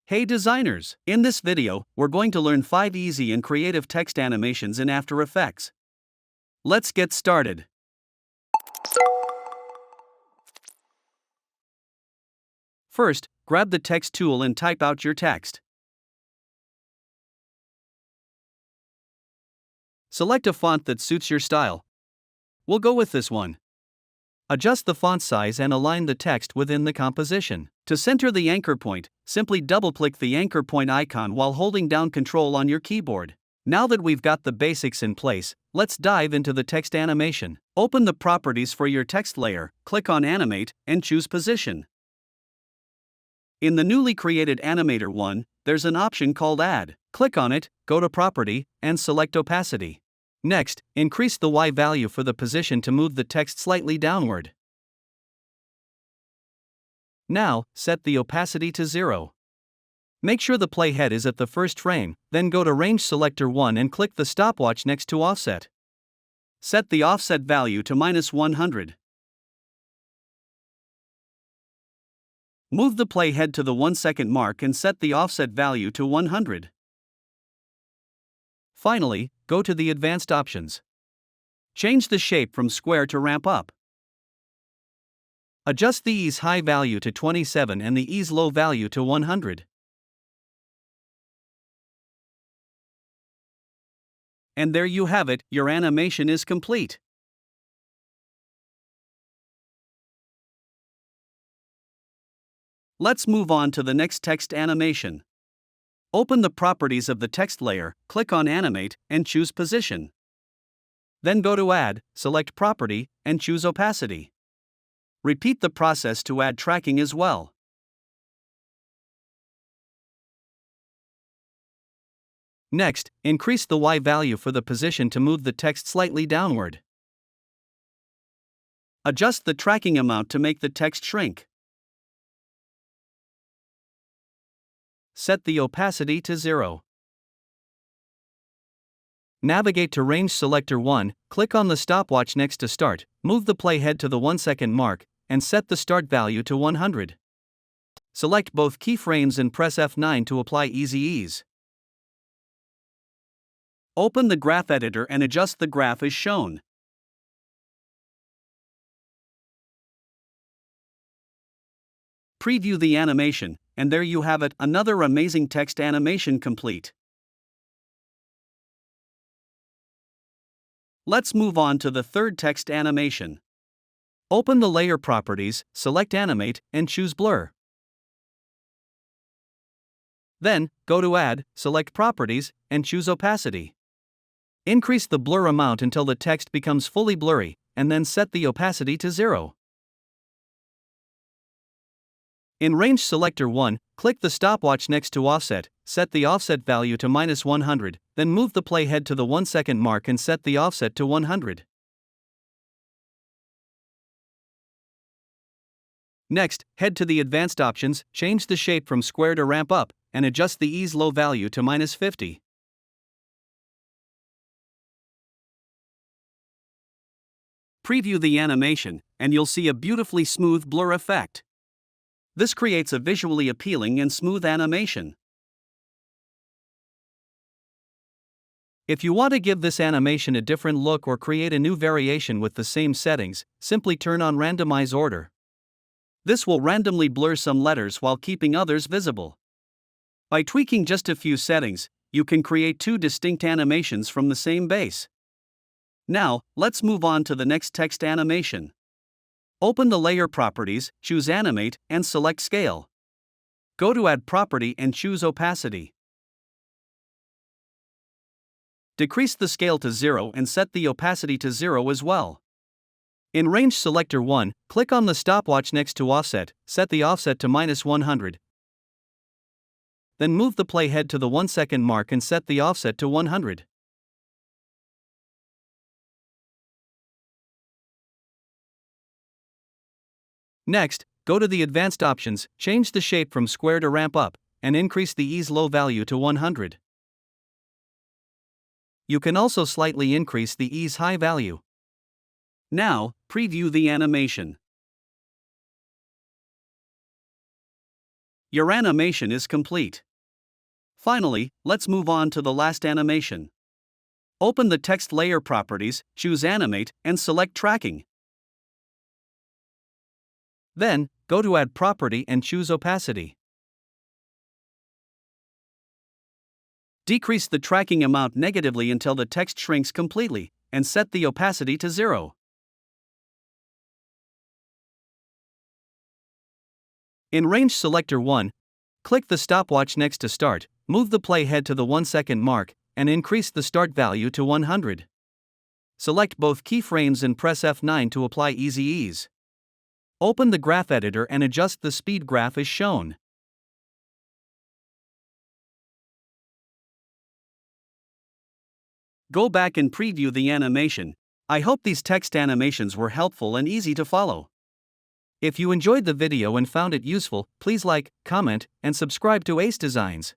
Hey designers! In this video, we're going to learn 5 easy and creative text animations in After Effects. Let's get started. First, grab the text tool and type out your text. Select a font that suits your style. We'll go with this one. Adjust the font size and align the text within the composition. To center the anchor point, simply double-click the anchor point icon while holding down Ctrl on your keyboard. Now that we've got the basics in place, let's dive into the text animation. Open the properties for your text layer, click on Animate, and choose Position. In the newly created Animator 1, there's an option called Add. Click on it, go to Property, and select Opacity. Next, increase the Y value for the position to move the text slightly downward. Now, set the opacity to 0. Make sure the playhead is at the first frame, then go to Range Selector 1 and click the stopwatch next to Offset. Set the offset value to -100. Move the playhead to the 1-second mark and set the offset value to 100. Finally, go to the Advanced Options. Change the shape from square to ramp up. Adjust the ease high value to 27 and the ease low value to 100. And there you have it, your animation is complete. Let's move on to the next text animation. Open the properties of the text layer, click on Animate, and choose Position. Then go to Add, select Property, and choose Opacity. Repeat the process to add tracking as well. Next, increase the Y value for the position to move the text slightly downward. Adjust the tracking amount to make the text shrink. Set the opacity to 0. Navigate to Range Selector 1, click on the stopwatch next to Start, move the playhead to the 1-second mark, and set the start value to 100. Select both keyframes and press F9 to apply Easy Ease. Open the graph editor and adjust the graph as shown. Preview the animation, and there you have it, another amazing text animation complete. Let's move on to the third text animation. Open the layer properties, select Animate, and choose Blur. Then, go to Add, select Properties, and choose Opacity. Increase the blur amount until the text becomes fully blurry, and then set the opacity to 0. In Range Selector 1, click the stopwatch next to Offset, set the offset value to -100, then move the playhead to the 1-second mark and set the offset to 100. Next, head to the Advanced Options, change the shape from square to ramp up, and adjust the ease low value to -50. Preview the animation, and you'll see a beautifully smooth blur effect. This creates a visually appealing and smooth animation. If you want to give this animation a different look or create a new variation with the same settings, simply turn on Randomize Order. This will randomly blur some letters while keeping others visible. By tweaking just a few settings, you can create 2 distinct animations from the same base. Now, let's move on to the next text animation. Open the layer properties, choose Animate, and select Scale. Go to Add Property and choose Opacity. Decrease the scale to 0 and set the opacity to 0 as well. In Range Selector 1, click on the stopwatch next to Offset, set the offset to -100. Then move the playhead to the 1-second mark and set the offset to 100. Next, go to the Advanced Options, change the shape from square to ramp up, and increase the ease low value to 100. You can also slightly increase the ease high value. Now, preview the animation. Your animation is complete. Finally, let's move on to the last animation. Open the text layer properties, choose Animate, and select Tracking. Then, go to Add Property and choose Opacity. Decrease the tracking amount negatively until the text shrinks completely, and set the opacity to 0. In Range Selector 1, click the stopwatch next to Start, move the playhead to the 1-second mark, and increase the start value to 100. Select both keyframes and press F9 to apply Easy Ease. Open the graph editor and adjust the speed graph as shown. Go back and preview the animation. I hope these text animations were helpful and easy to follow. If you enjoyed the video and found it useful, please like, comment, and subscribe to Ace Designs.